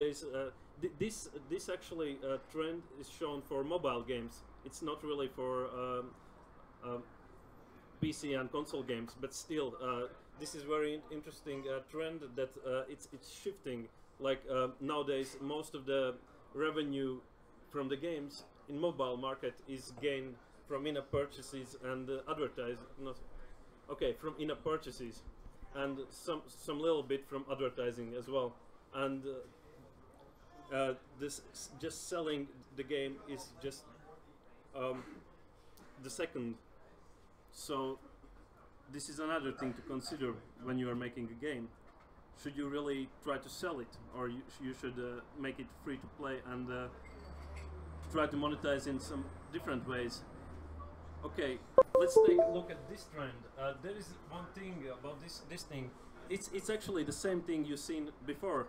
nowadays this actually trend is shown for mobile games. It's not really for PC and console games, but still, this is very interesting trend that it's shifting. Like nowadays, most of the revenue from the games in mobile market is gained from in-app purchases and not okay, from in-app purchases, and some little bit from advertising as well. And this just selling the game is just the second. So this is another thing to consider when you are making a game. Should you really try to sell it, or you should make it free to play and try to monetize in some different ways? Okay, let's take a look at this trend. There is one thing about this thing. It's actually the same thing you've seen before.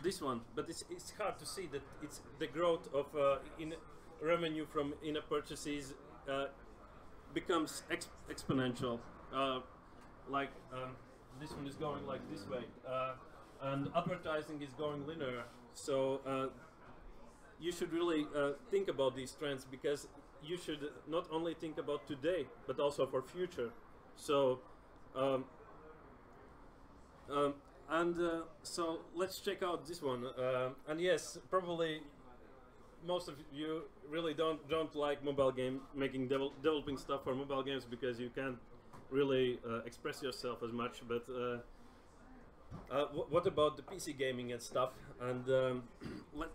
This one, but it's hard to see that it's the growth of in revenue from in-app purchases becomes exponential. Like this one is going like this way, and advertising is going linear. So you should really think about these trends, because you should not only think about today but also for future. So so let's check out this one. And yes, probably most of you really don't like mobile game making, developing stuff for mobile games, because you can't really express yourself as much. But what about the PC gaming and stuff? And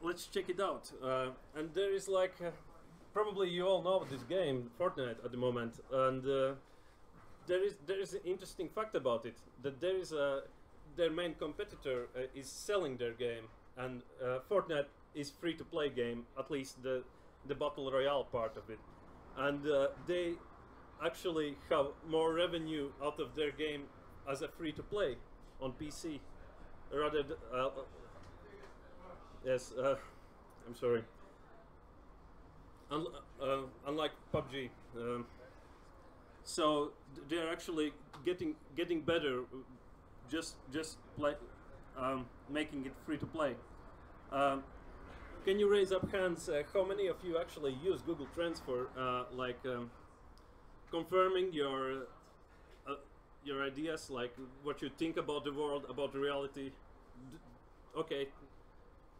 let's check it out. And there is like probably you all know this game Fortnite at the moment, and there is an interesting fact about it, that there is their main competitor is selling their game, and Fortnite is free-to-play game, at least the battle royale part of it, and they actually have more revenue out of their game as a free-to-play on PC rather than yes, I'm sorry. Unlike PUBG, so they're actually getting better, just play, making it free to play. Can you raise up hands? How many of you actually use Google Trends for confirming your ideas, like what you think about the world, about the reality? Okay,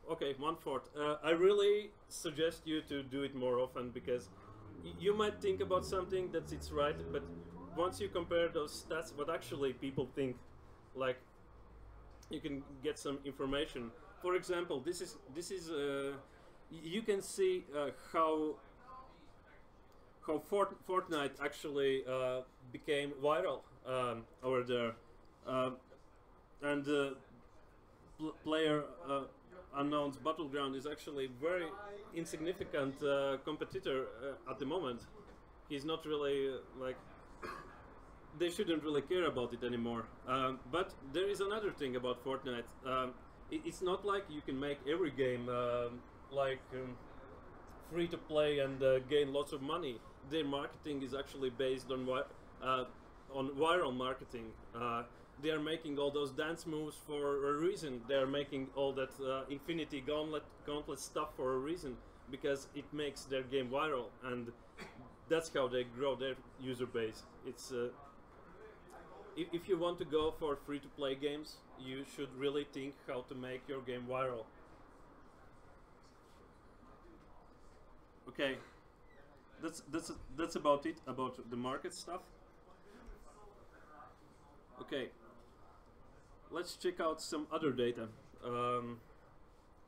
1/4. I really suggest you to do it more often, because you might think about something that it's right, but once you compare those stats, what actually people think, like, you can get some information. For example, this is you can see how Fortnite actually became viral over there, and player unknown's Battleground is actually very insignificant competitor at the moment. He's not really like, they shouldn't really care about it anymore. But there is another thing about Fortnite. It's not like you can make every game free to play and gain lots of money. Their marketing is actually based on viral marketing. They are making all those dance moves for a reason. They are making all that Infinity Gauntlet stuff for a reason, because it makes their game viral, and that's how they grow their user base. It's if you want to go for free-to-play games, you should really think how to make your game viral. Okay, that's about it about the market stuff. Okay, let's check out some other data.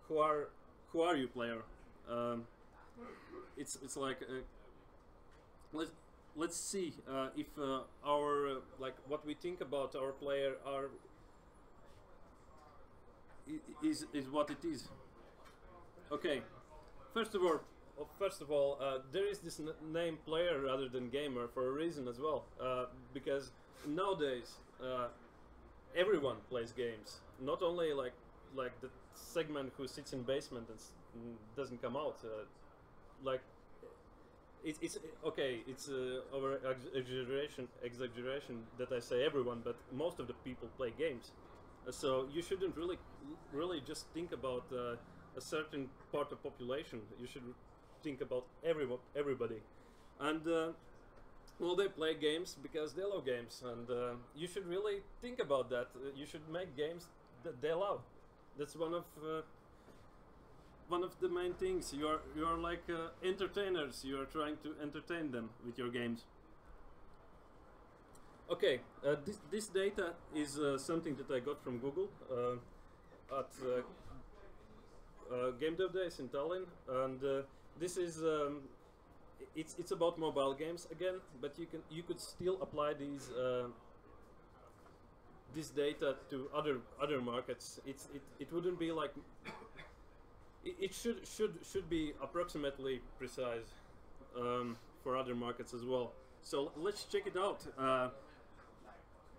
Who are you, player? It's like let's see if our like what we think about our player is what it is. Okay, first of all, there is this name player rather than gamer for a reason as well, because nowadays everyone plays games, not only like the segment who sits in basement and doesn't come out. Like it's okay, it's over exaggeration that I say everyone, but most of the people play games. So you shouldn't really just think about a certain part of population. You should think about everybody, and well, they play games because they love games, and you should really think about that. You should make games that they love. That's one of the main things. You are like entertainers. You are trying to entertain them with your games. Okay, this data is something that I got from Google at Game Dev Days in Tallinn, and this is it's about mobile games again, but you could still apply this data to other markets. It wouldn't be like it should be approximately precise for other markets as well. So let's check it out.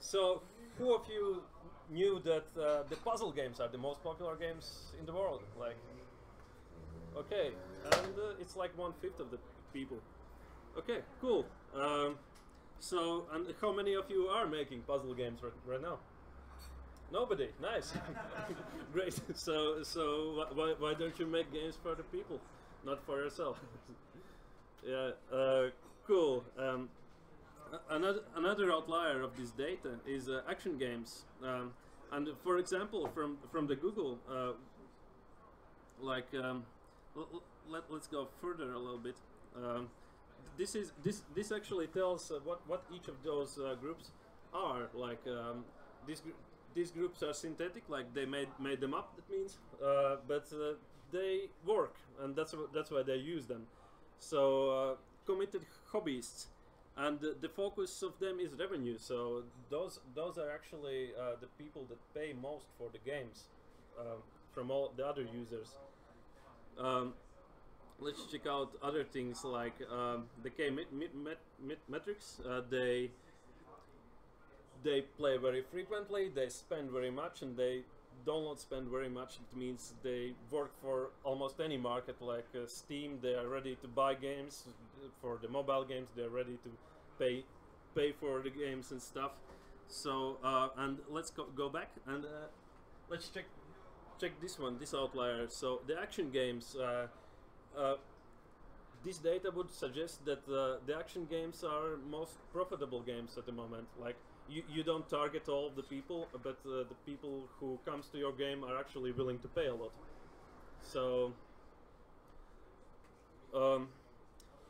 So who of you knew that the puzzle games are the most popular games in the world? Like, okay, and it's like 1/5 of the people. Okay, cool. So, and how many of you are making puzzle games right now? Nobody. Nice. Great. So why don't you make games for the people, not for yourself? Yeah. Cool. Another outlier of this data is action games, and for example, from the Google, let's go further a little bit. This actually tells what each of those groups are. Like these groups are synthetic, like they made them up. That means, but they work, and that's why they use them. So committed hobbyists. And the focus of them is revenue. So those are actually the people that pay most for the games from all the other users. Let's check out other things like the K metrics. They play very frequently. They spend very much, and they don't spend very much. It means they work for almost any market, like Steam. They are ready to buy games for the mobile games. They are ready to pay for the games and stuff. So and let's go back and let's check this outlier. So the action games. This data would suggest that the action games are most profitable games at the moment. Like you don't target all of the people, but the people who comes to your game are actually willing to pay a lot. So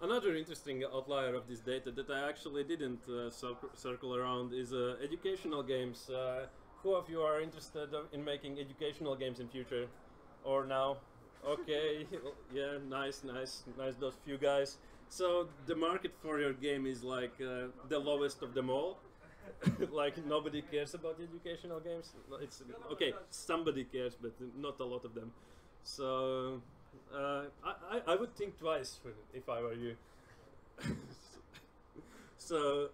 another interesting outlier of this data that I actually didn't circle around is educational games. Who of you are interested in making educational games in future or now? Okay, yeah, nice, those few guys. So the market for your game is like the lowest of them all. Like nobody cares about educational games. It's okay, somebody cares, but not a lot of them. So I would think twice if I were you. So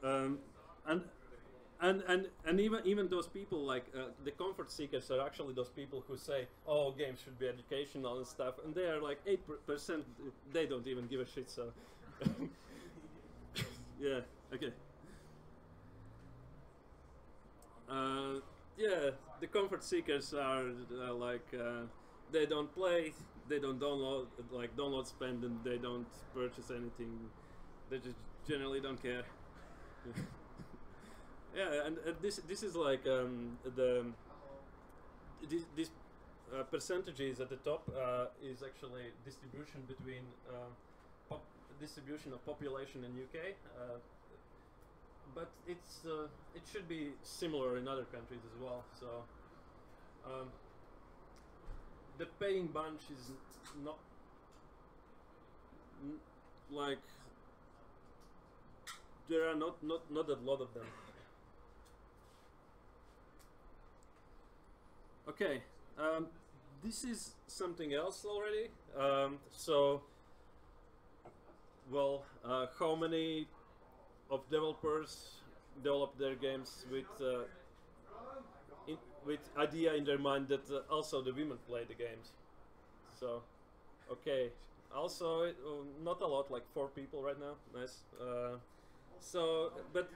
and even those people, like the comfort seekers, are actually those people who say, "Oh, games should be educational and stuff," and they are like 8%. They don't even give a shit. So yeah, okay. Yeah, the comfort seekers are they don't play, they don't download spend, and they don't purchase anything. They just generally don't care. Yeah, and this is like this percentages at the top is actually distribution between distribution of population in UK. But it should be similar in other countries as well. So the paying bunch is not like there are not a lot of them. Okay, this is something else already. So well, how many of developers develop their games with idea in their mind that also the women play the games? So, okay, also not a lot, like 4 people right now. Nice. So, but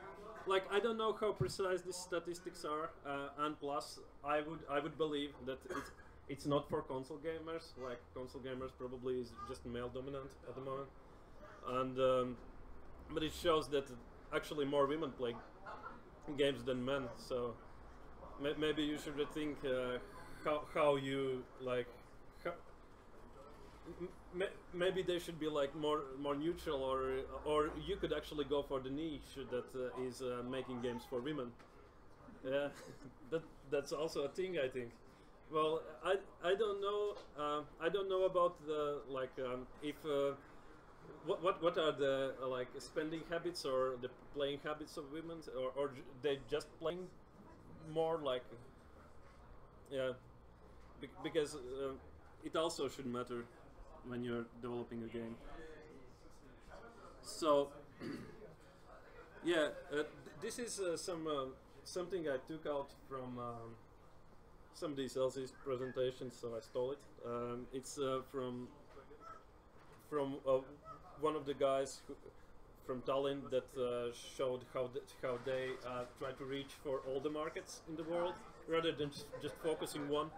like I don't know how precise these statistics are, and plus I would believe that it's not for console gamers. Like console gamers probably is just male dominant at the moment, and but it shows that actually more women play games than men. So maybe you should rethink how you like. How, maybe they should be like more neutral, or you could actually go for the niche that is making games for women. Yeah, that's also a thing, I think. Well, I don't know. I don't know about the like if what are the like spending habits or the playing habits of women, or they just playing more like yeah, because it also should matter when you're developing a game. So yeah, this is something I took out from somebody else's presentation, so I stole it. It's from one of the guys from Tallinn that showed how they try to reach for all the markets in the world rather than just focusing one.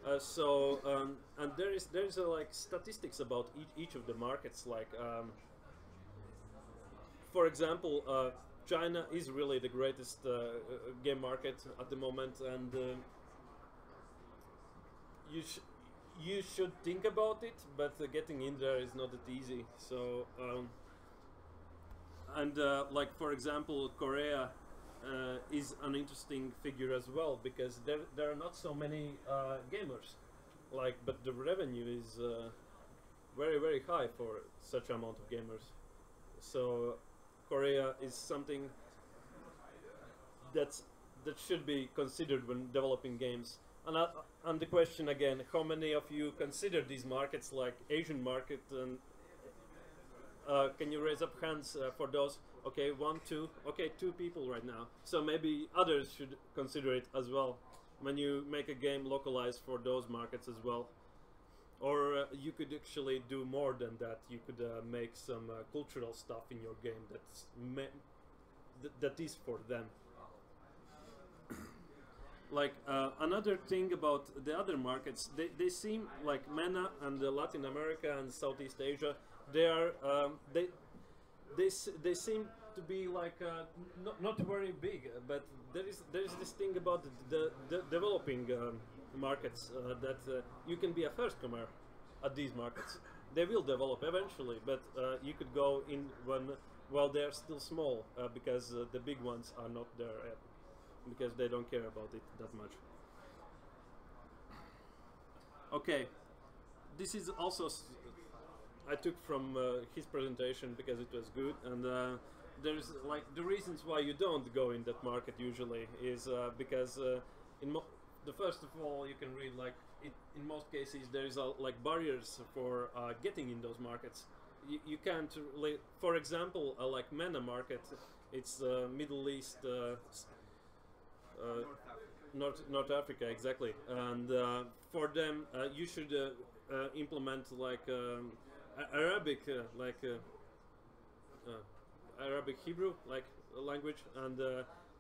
And there is like statistics about each of the markets. Like for example, China is really the greatest game market at the moment, and you you should think about it, but getting in there is not that easy. So and like for example, Korea is an interesting figure as well, because there are not so many gamers, like, but the revenue is very high for such amount of gamers. So Korea is something that should be considered when developing games. And the question again, how many of you consider these markets like Asian market? And can you raise up hands for those? Okay, one, two. Okay, two people right now. So maybe others should consider it as well when you make a game localized for those markets as well. Or you could actually do more than that. You could make some cultural stuff in your game that is for them. Like another thing about the other markets, they seem like MENA and Latin America and Southeast Asia. They are they seem to be like not very big, but there is this thing about the developing markets that you can be a first comer at these markets. They will develop eventually, but you could go in while they're still small because the big ones are not there yet, because they don't care about it that much. Okay, this is also I took from his presentation because it was good, and there's like the reasons why you don't go in that market usually is because the first of all, you can read like in most cases there is like barriers for getting in those markets. You can't really, for example, like MENA market, it's Middle East, North Africa, exactly, and for them you should implement like Arabic, Arabic Hebrew like language, and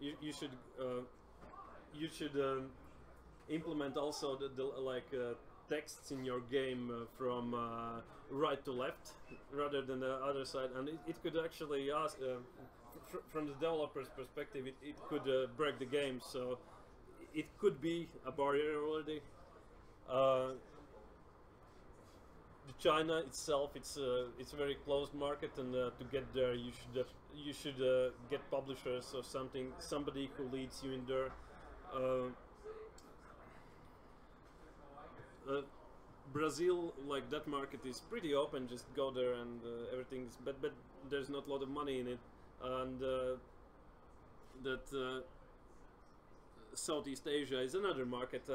you should implement also the like texts in your game from right to left rather than the other side, and it could actually ask from the developer's perspective, it could break the game, so it could be a barrier already. China itself, it's a very closed market, and to get there, you should get publishers or somebody who leads you in there. Brazil, like that market is pretty open. Just go there and everything's. But there's not a lot of money in it, and that Southeast Asia is another market.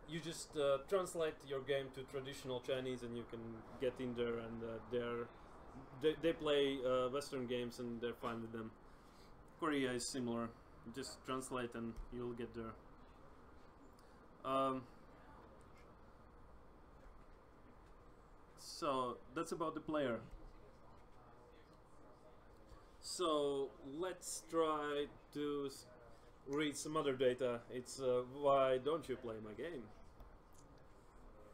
You just translate your game to traditional Chinese, and you can get in there, and they play Western games, and they're fine with them. Korea is similar. Just translate, and you'll get there. So that's about the player. So let's try to read some other data. It's why don't you play my game?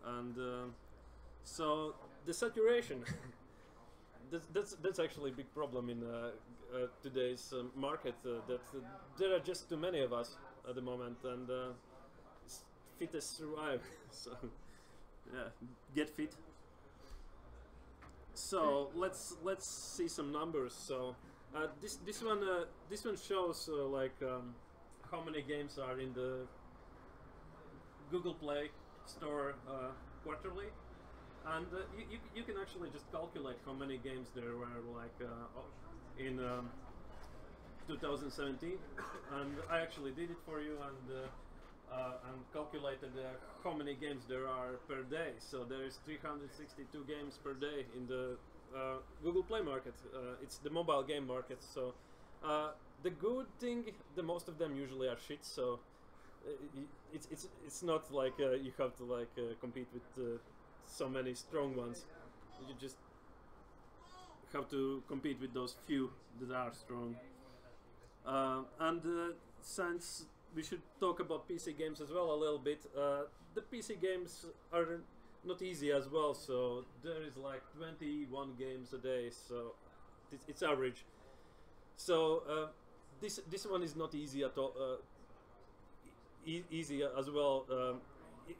And so the saturation. That's actually a big problem in today's market. That there are just too many of us at the moment, and fittest survive. So yeah, get fit. So let's see some numbers. So this one shows like how many games are in the Google Play Store quarterly, and you can actually just calculate how many games there were like in 2017, and I actually did it for you and calculated how many games there are per day. So there is 362 games per day in the Google Play market. It's the mobile game market. So the good thing, the most of them usually are shit. So it's not like you have to like compete with so many strong ones. You just have to compete with those few that are strong. And since we should talk about PC games as well a little bit. The PC games are not easy as well, so there is like 21 games a day, so it's average. So this one is not easy at all. Easy as well.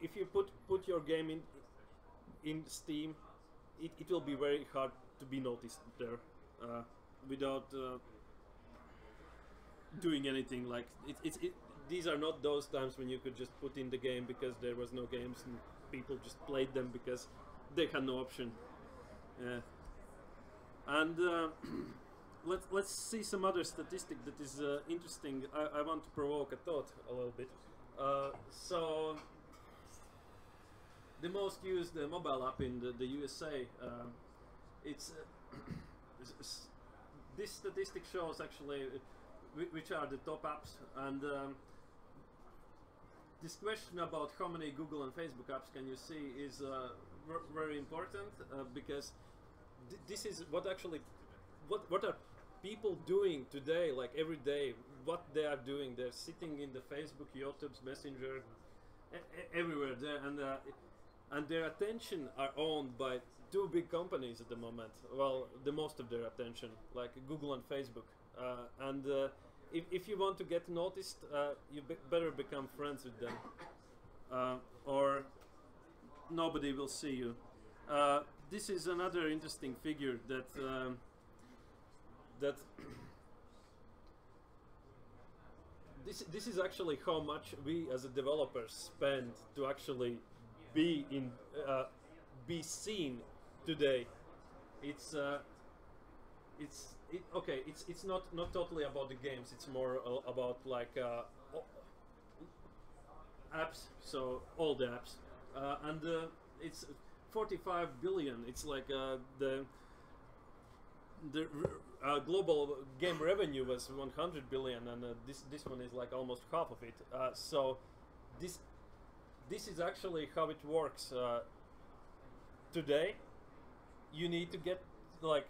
If you put your game in Steam, it will be very hard to be noticed there without doing anything. Like these are not those times when you could just put in the game because there was no games and people just played them because they had no option. And let's see some other statistic that is interesting. I want to provoke a thought a little bit. So the most used mobile app in the USA, it's this statistic shows actually which are the top apps, and this question about how many Google and Facebook apps can you see is very important because this is what actually what are people doing today, like every day. What they are doing, they're sitting in the Facebook, YouTube's Messenger, everywhere there, and their attention are owned by two big companies at the moment. Well, the most of their attention, like Google and Facebook, and if you want to get noticed, you better become friends with them, or nobody will see you. This is another interesting figure that this is actually how much we as a developers spend to actually be in be seen today. It's not totally about the games. It's more about like apps. So all the apps, and it's 45 billion. It's like the global game revenue was 100 billion, and this one is like almost half of it. So this is actually how it works today. You need to get like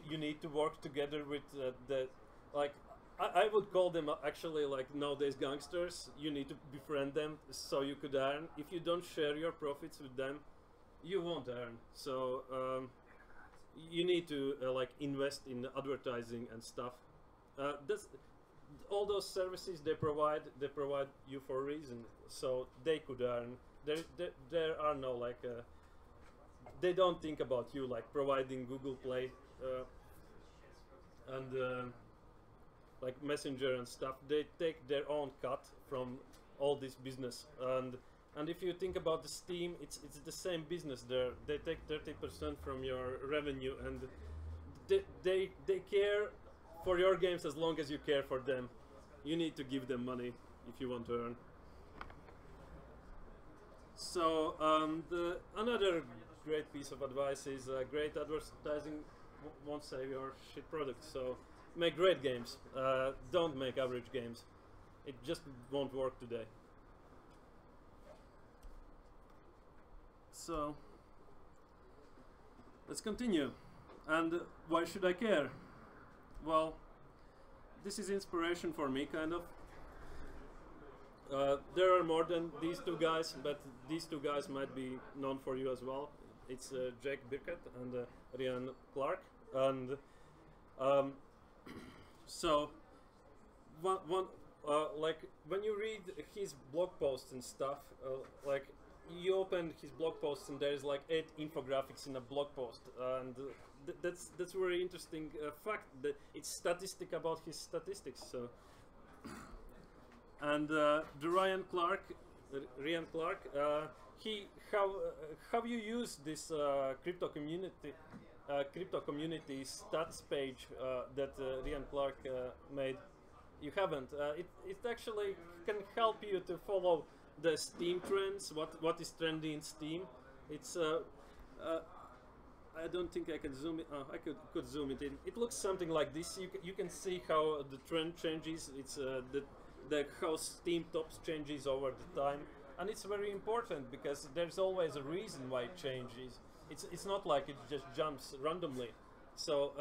you need to work together with the like I would call them actually like nowadays gangsters. You need to befriend them so you could earn. If you don't share your profits with them, you won't earn. So you need to like invest in advertising and stuff. That's all those services they provide you for a reason, so they could earn. There are no like they don't think about you like providing Google Play and like Messenger and stuff. They take their own cut from all this business, and if you think about the Steam, it's the same business there. They take 30% from your revenue, and they care for your games as long as you care for them. You need to give them money if you want to earn. So another great piece of advice is great advertising won't save your shit product. So make great games. Don't make average games. It just won't work today. So let's continue. And why should I care? Well, this is inspiration for me, kind of. There are more than these two guys, but these two guys might be known for you as well. It's Jake Birkett and Ryan Clark, and so like when you read his blog posts and stuff, like you open his blog posts and there's like 8 infographics in a blog post, and that's very interesting fact that it's statistic about his statistics. So. And the Ryan Clark, how you use this crypto community stats page that Ryan Clark made? You haven't. It actually can help you to follow the Steam trends. What is trendy in Steam? It's I don't think I can zoom it. I could zoom it in. It looks something like this. You can see how the trend changes. It's how Steam tops changes over the time, and it's very important because there's always a reason why it changes. It's not like it just jumps randomly. So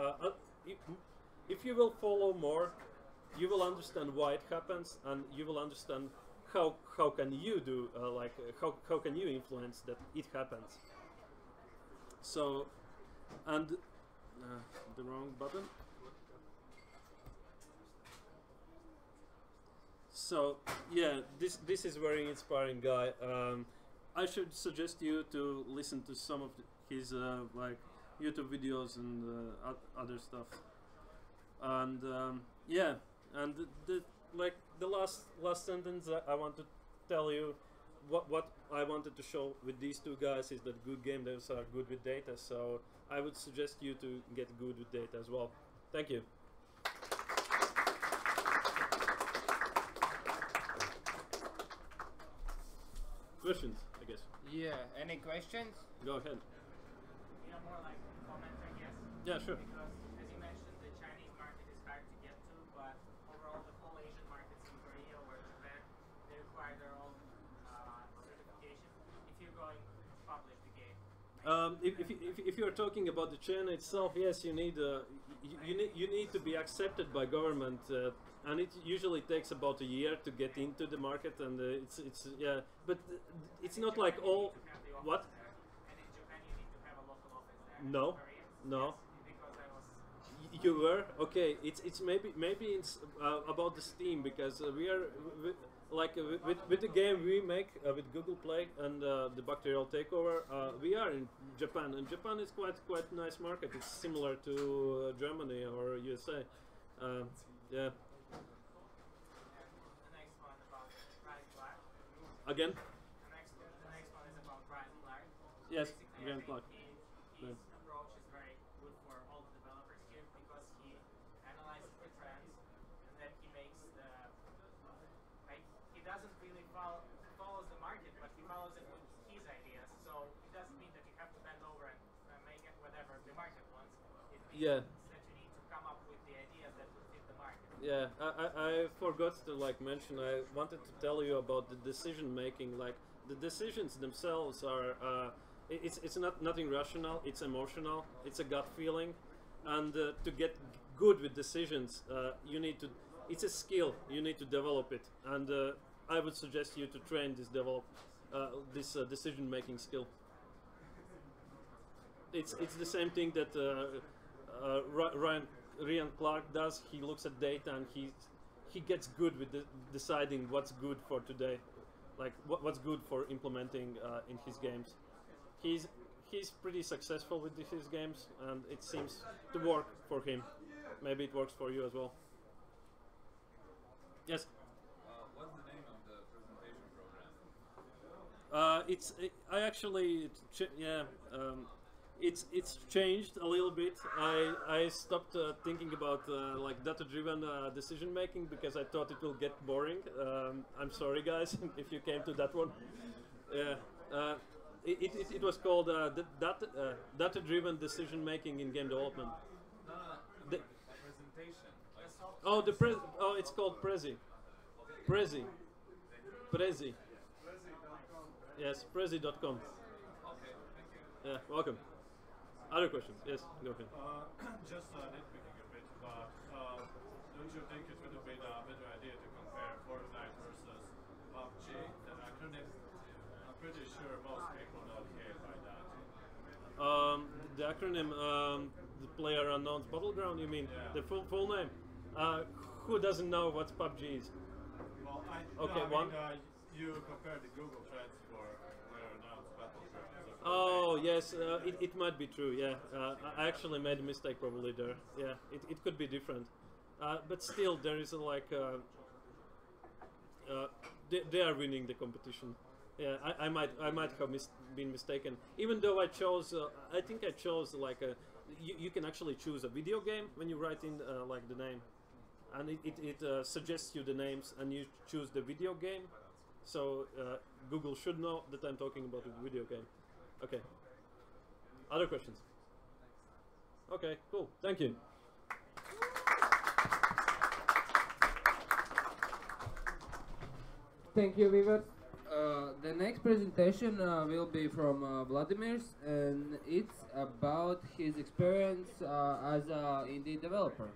if you will follow more, you will understand why it happens, and you will understand how can you do how can you influence that it happens. So, and the wrong button. So yeah, this is very inspiring guy. I should suggest you to listen to some of his like YouTube videos and other stuff. And yeah, and the last sentence I want to tell you, what I wanted to show with these two guys is that good game devs are good with data. So I would suggest you to get good with data as well. Thank you. Questions, I guess. Yeah, any questions? Go ahead. Yeah, more like comments, I guess. Yeah, sure. Because, as you mentioned, the Chinese market is hard to get to, but overall the whole Asian markets in Korea or Japan, they require their own certification if you're going to publish the game. If you're talking about the China itself, yes, you need you need to be accepted by government, and it usually takes about a year to get into the market, and it's yeah, but it's not like all what. And in Japan, you need to have a local office there. No, Korea? no. Yes, because I was. You were okay. It's maybe it's about the Steam, because we are with the game we make with Google Play and the Bacterial Takeover. We are in Japan, and Japan is quite nice market. It's similar to Germany or USA. Yeah. The next one about Ryan Clark. Again. The next one is about Ryan Clark. Yes, Basically, Ryan I think Clark. His approach is very good for all the developers here because he analyzes the trends and then he makes the like he doesn't really follows the market, but he follows it with his ideas. So it doesn't mean that you have to bend over and make it whatever the market wants. It means Yeah. that you need to come up with the ideas that will fit the market. Yeah, I forgot to mention. I wanted to tell you about the decision making. Like the decisions themselves are, it's nothing rational. It's emotional. It's a gut feeling, and to get good with decisions, you need to. It's a skill. You need to develop it, and I would suggest you to train this decision making skill. It's the same thing that Ryan Clark does. He looks at data and he gets good with deciding what's good for today, like what's good for implementing in his games. He's pretty successful with his games, and it seems to work for him. Maybe it works for you as well. Yes. What's the name of the presentation program? I actually it's changed a little bit. I stopped thinking about like data-driven decision making because I thought it will get boring. I'm sorry, guys, if you came to that one. Yeah, it was called data-driven decision making in game development. No, The, presentation. it's called Prezi. Prezi. Yes, Prezi.com. Okay, thank you. Yeah, welcome. Other questions? Yes, go ahead. Just nitpicking a bit, but don't you think it would have been a better idea to compare Fortnite versus PUBG? The acronym, I'm pretty sure most people don't care by that. The acronym, the Player Unknown's Battleground, you mean? Yeah. The full name? Who doesn't know what PUBG is? Well, Okay, no, I one. mean, you compare the Google Trends for PlayerUnknown's Battlegrounds. Oh, yes, it might be true, yeah. I actually made a mistake probably there. Yeah, it could be different. But still, there is they are winning the competition. Yeah, I might have been mistaken. Even though I chose, I think I chose like you can actually choose a video game when you write in like the name, and it suggests you the names, and you choose the video game. So Google should know that I'm talking about a video game. Okay. Other questions? Okay, cool. Thank you. Thank you, Vivat. The next presentation will be from Vladimir's, and it's about his experience as an indie developer.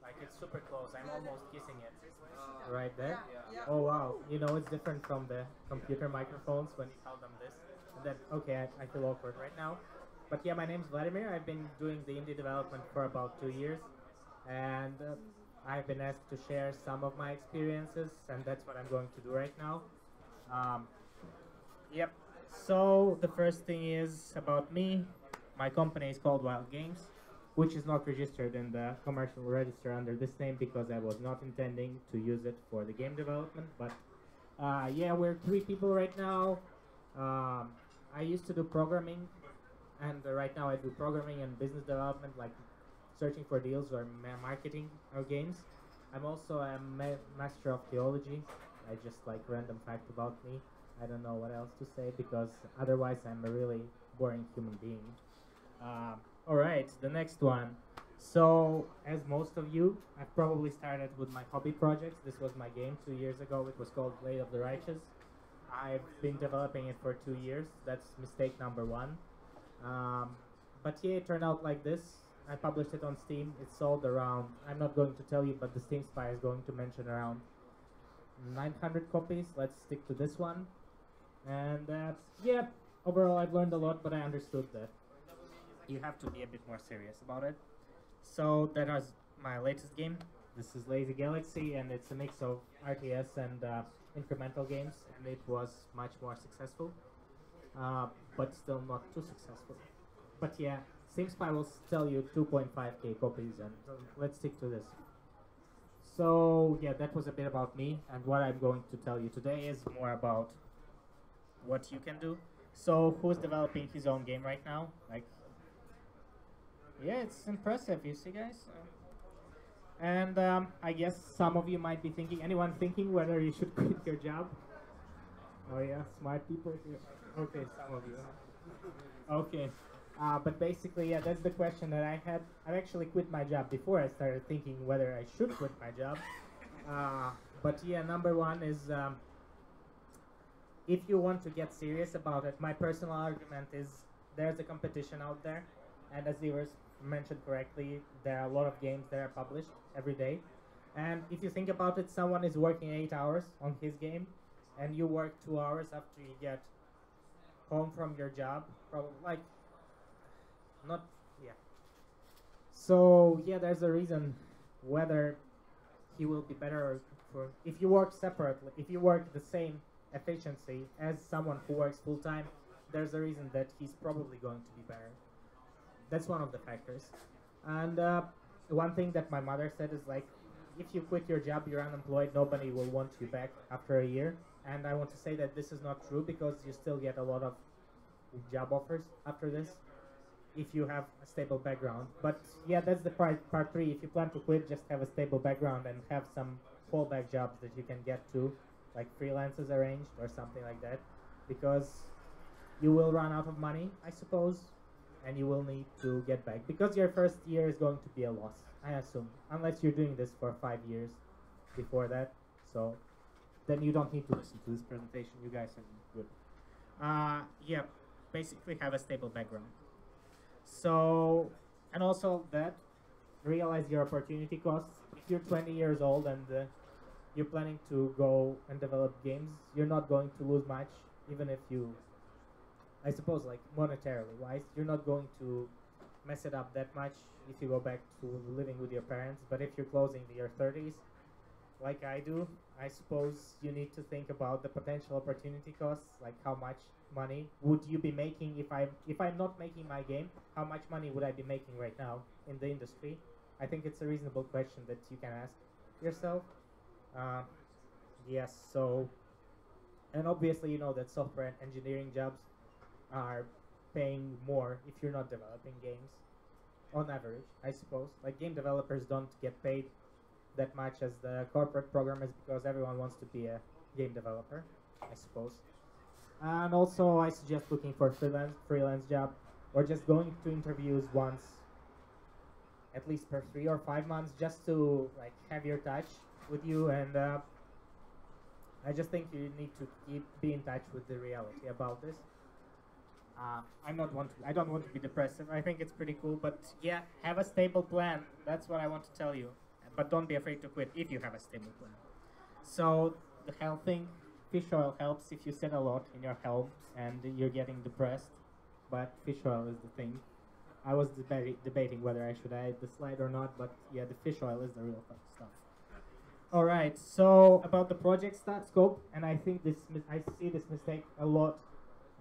Like it's super close. I'm almost kissing it. Right there. Oh wow. You know it's different from the computer microphones when you tell them this. And then okay, I feel awkward right now. But yeah, my name's Vladimir. I've been doing the indie development for about 2 years, and I've been asked to share some of my experiences, and that's what I'm going to do right now. Yep. So the first thing is about me. My company is called Wild Games, which is not registered in the commercial register under this name because I was not intending to use it for the game development. But yeah, we're 3 people right now. I used to do programming, and right now I do programming and business development, like searching for deals or marketing our games. I'm also a master of theology. I just like random fact about me. I don't know what else to say because otherwise I'm a really boring human being. All right, the next one. So, as most of you, I've probably started with my hobby projects. This was my game 2 years ago. It was called Blade of the Righteous. I've been developing it for 2 years. That's mistake number 1. But yeah, it turned out like this. I published it on Steam. It sold around, I'm not going to tell you, but the Steam Spy is going to mention around 900 copies. Let's stick to this one. And yeah, overall I've learned a lot, but I understood that you have to be a bit more serious about it. So that was my latest game. This is Lazy Galaxy, and it's a mix of RTS and incremental games, and it was much more successful, but still not too successful. But yeah, Steam Spy will tell you 2.5k copies, and let's stick to this. So yeah, that was a bit about me, and what I'm going to tell you today is more about what you can do. So who's developing his own game right now? Like, yeah, it's impressive, you see, guys. And I guess some of you might be thinking, anyone thinking whether you should quit your job? Oh yeah, smart people here. Okay, some of you. Okay, but basically, yeah, that's the question that I had. I actually quit my job before I started thinking whether I should quit my job. But yeah, number one is if you want to get serious about it, my personal argument is there's a competition out there, and as Ivers mentioned correctly, there are a lot of games that are published every day. And if you think about it, someone is working 8 hours on his game, and you work 2 hours after you get home from your job. Probably, like, not, yeah. So, yeah, there's a reason whether he will be better for, if you work separately, if you work the same efficiency as someone who works full-time, there's a reason that he's probably going to be better. That's one of the factors. And one thing that my mother said is like, if you quit your job, you're unemployed, nobody will want you back after a year. And I want to say that this is not true because you still get a lot of job offers after this if you have a stable background. But yeah, that's the part three. If you plan to quit, just have a stable background and have some fallback jobs that you can get to, like freelancers arranged or something like that, because you will run out of money, I suppose, and you will need to get back because your first year is going to be a loss, I assume, unless you're doing this for 5 years before that. So then you don't need to listen to this presentation. You guys are good. Yeah, basically have a stable background. So, and also that, realize your opportunity costs. If you're 20 years old and you're planning to go and develop games, you're not going to lose much, even if you, I suppose, like monetarily wise, you're not going to mess it up that much if you go back to living with your parents. But if you're closing your 30s, like I do, I suppose you need to think about the potential opportunity costs, like how much money would you be making if I'm not making my game, how much money would I be making right now in the industry? I think it's a reasonable question that you can ask yourself. Yes, so, and obviously you know that software and engineering jobs are paying more if you're not developing games, on average, I suppose. Like game developers don't get paid that much as the corporate programmers because everyone wants to be a game developer, I suppose. And also I suggest looking for freelance job or just going to interviews once at least per 3 or 5 months just to like have your touch with you. And I just think you need to be in touch with the reality about this. I don't want to be depressive. I think it's pretty cool, but yeah, have a stable plan. That's what I want to tell you. But don't be afraid to quit if you have a stable plan. So the health thing, fish oil helps if you sit a lot in your helm and you're getting depressed. But fish oil is the thing. I was debating whether I should add the slide or not, but yeah, the fish oil is the real stuff. All right. So about the project scope, and I think I see this mistake a lot,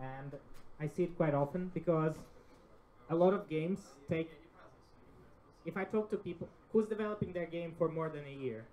and I see it quite often because a lot of games take. If I talk to people who's developing their game for more than a year,